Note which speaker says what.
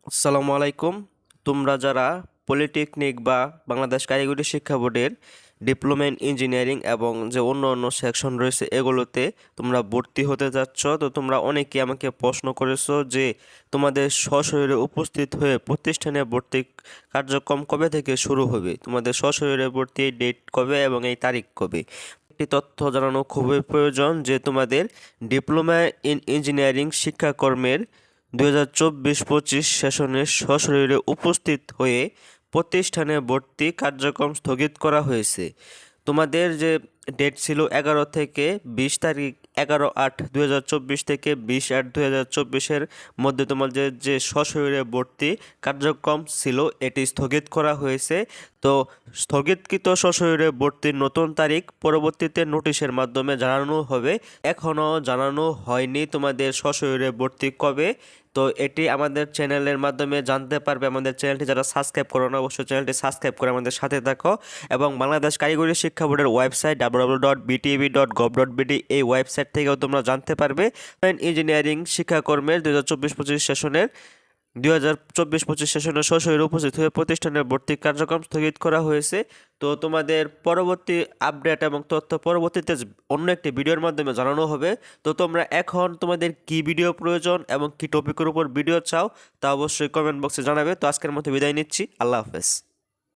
Speaker 1: আসসালামু আলাইকুম। তোমরা যারা পলিটেকনিক বা বাংলাদেশ কারিগরি শিক্ষা বোর্ডের ডিপ্লোমা ইন ইঞ্জিনিয়ারিং এবং যে অন্য অন্য সেকশন রয়েছে এগুলোতে তোমরা ভর্তি হতে যাচ্ছ, তো তোমরা অনেকে আমাকে প্রশ্ন করেছো যে তোমাদের সশরীরে উপস্থিত হয়ে প্রতিষ্ঠানে ভর্তি কার্যক্রম কবে থেকে শুরু হবে, তোমাদের সশরীরে ভর্তির ডেট কবে এবং এই তারিখ কবে। একটি তথ্য জানানো খুবই প্রয়োজন যে তোমাদের ডিপ্লোমা ইন ইঞ্জিনিয়ারিং শিক্ষাকর্মের 2024-25 সেশনে সশরীরে উপস্থিত হয়ে প্রতিষ্ঠানে ভর্তি কার্যক্রম স্থগিত করা হয়েছে। তোমাদের যে ডেট ছিল 11 থেকে 20 তারিখ, 11/8/2024 থেকে 20/8/2024 মধ্যে তোমাদের যে সশরীরে ভর্তি কার্যক্রম ছিল এটি স্থগিত করা হয়েছে। তো স্থগিতকৃত সশরীরে ভর্তির নতুন তারিখ পরবর্তীতে নোটিশের মাধ্যমে জানানো হবে। এখনও জানানো হয়নি তোমাদের সশরীরে ভর্তি কবে। তো এটি আমাদের চ্যানেলের মাধ্যমে জানতে পারবে। আমাদের চ্যানেলটি যারা সাবস্ক্রাইব করো না, অবশ্যই চ্যানেলটি সাবস্ক্রাইব করে আমাদের সাথে থাকো। এবং বাংলাদেশ কারিগরি শিক্ষা বোর্ডের ওয়েবসাইট www.btv.gov.bd এই ওয়েবসাইট থেকেও তোমরা জানতে পারবে ইঞ্জিনিয়ারিং শিক্ষাকর্মের 2024-25 সেশনের 2024-25 সেশনে সশরীরে উপস্থিত হয়ে প্রতিষ্ঠানের ভর্তি কার্যক্রম স্থগিত করা হয়েছে। তো তোমাদের পরবর্তী আপডেট এবং তথ্য পরবর্তীতে অন্য একটি ভিডিওর মাধ্যমে জানানো হবে। তো তোমরা এখন তোমাদের কি ভিডিও প্রয়োজন এবং কি টপিকের উপর ভিডিও চাও তা অবশ্যই কমেন্ট বক্সে জানাবে। তো আজকের মতো বিদায় নিচ্ছি, আল্লাহ হাফেজ।